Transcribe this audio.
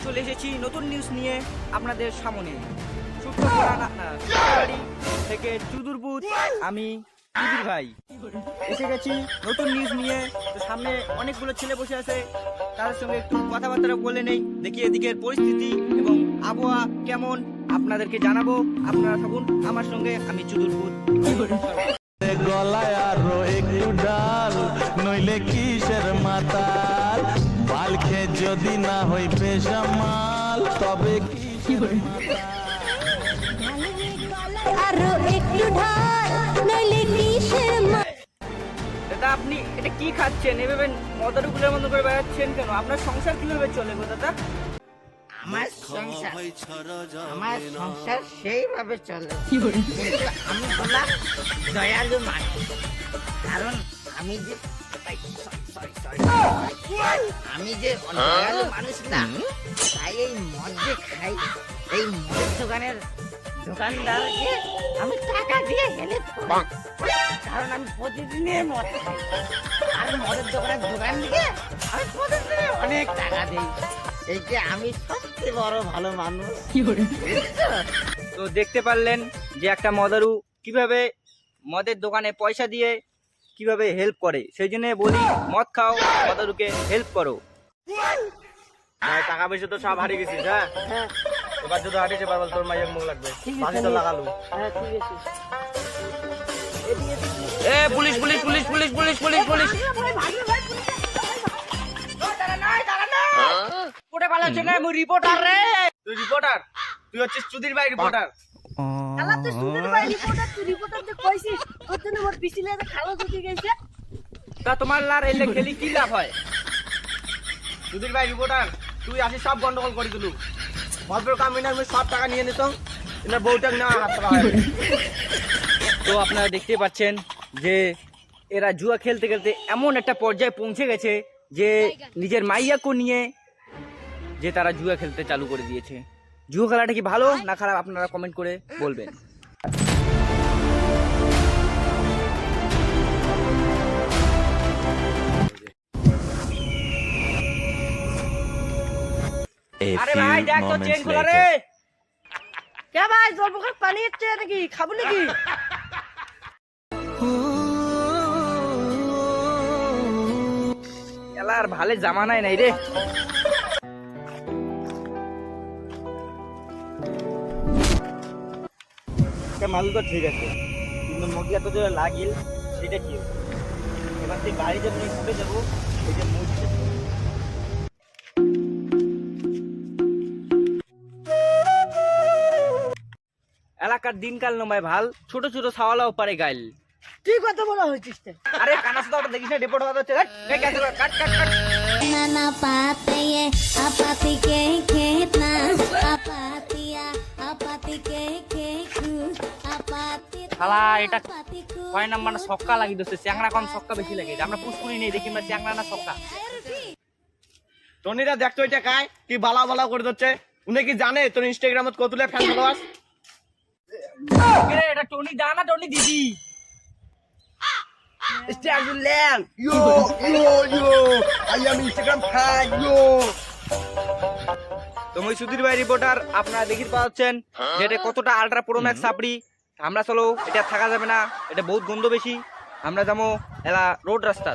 চলে এসেছি নতুন নিউজ নিয়ে আপনাদের সামনে। সূত্রপাড়ি থেকে চুদুরপুর, আমি চুদির ভাই এসে গেছি নতুন নিউজ নিয়ে। তো সামনে অনেকগুলো ছেলে বসে আছে, তাদের সঙ্গে একটু কথাবার্তা বলে নেই, দেখি এদিকের পরিস্থিতি এবং আবহাওয়া কেমন আপনাদেরকে জানাবো। আপনারা থাকুন আমার সঙ্গে, আমি চুদুরপুর। গলায় আরো একটু ডাল, নইলে কিসের মাতাল, বাল খেয়ে যদি না হই বেসামাল, তবে কিসের আরো একটু ঢাল, নইলে কিসের দাদা আপনি এটা কি খাচ্ছেন? এভাবে মদারুগুলোর মতো করে বেড়াচ্ছেন কেন? আপনার সংসার কিভাবে চলে গো দাদা? আমার সংসার সেইভাবে চলে, কিন্তু আমি বললাম দয়ালু মানুষ। কারণ আমি যে দয়ালু মানুষ না, তাই এই মদ যে খাই, এই মদের দোকানের দোকানদারকে আমি টাকা দিয়ে হেল্প করি। কারণ আমি প্রতিদিনের মদ খাই, আর মদের দোকান থেকে আমি প্রতিদিন অনেক টাকা দিই। এই যে আমি সবচেয়ে বড় ভালো মানুষ। তো দেখতে পারলেন যে একটা মদারু কিভাবে মদের দোকানে পয়সা দিয়ে কিভাবে হেল্প করে। সেই জন্য বলি, মদ খাও, মদারুকে হেল্প করো। টাকা পয়সা তো সব হারিয়ে গেছিস। হ্যাঁ, এবার যদি হারিয়েছে এবার তোর মাইয়ের মুখ লাগবে, বাসে তো লাগালো। এ police police police police police police police reporter রে। তুই রিপোর্টার? তুই হচ্ছিস চুদির ভাই রিপোর্টার? তা তোমার লার এলে খেলি কি লাভ হয়? চুদির ভাই রিপোর্টার, তুই আসি সব গন্ডগোল করে দিলু। ভদ্র কামিনার সব টাকা নিয়ে নিত, এনার বউটাকে নেওয়া হাত করা হয়। তো আপনারা দেখতে পাচ্ছেন যে এরা জুয়া খেলতে খেলতে এমন একটা পর্যায়ে পৌঁছে গেছে যে নিজের মাইয়াকে নিয়ে যে তারা জুয়া খেলতে চালু করে দিয়েছে। জুয়া খেলাটা কি ভালো না খারাপ আপনারা কমেন্ট করে বলবেন। আরে ভাই দেখ তো চেন খোলা রে। কে ভাই, জল মুখে পানি হচ্ছে নাকি? খাবো নাকি? এলার ভালে জামানায় নাই রে। মাল তো ঠিক আছে, কিন্তু মগিয়া তো যেটা লাগিল সেটা কি? এবার থেকে গাড়ি যখন ছুটে যাবো, ওই যে মসজিদ এলাকার দিনকাল নয় ভাল, ছোট ছোট ছাওয়ালাও পারে গাইল। তুই কথা বলা হয়েছিস? আরে কানা সাথে ওটা দেখিস না, রিপোর্ট হচ্ছে। কাট কাট কাট। ना पाते ये आपाती के खेत ना आपातिया आपाती के खेत आपाती শালা এটা কয় নাম্বার না ছক্কা লাগি দোস্ত? চ্যাংরা কম ছক্কা বেশি লাগে। আমরা পুষ্কুনি নেই দেখি আমরা চ্যাংরা না ছক্কা। টনিরা দেখতো এটা কায় কি বালা বালা করে দিচ্ছে। উনি কি জানে তোর ইনস্টাগ্রামত কতলে ফ্যান ফলোয়ার্স? এটা টনি দা না টনি দিদি? তুমি সুধীর ভাই রিপোর্টার, আপনারা দেখি পাচ্ছেন যে এটা কতটা আল্ট্রা প্রো ম্যাক্স সাপড়ি। আমরা চলো, এটা থাকা যাবে না, এটা বহুত গন্ধ বেশি। আমরা যাবো এলা রোড রাস্তা।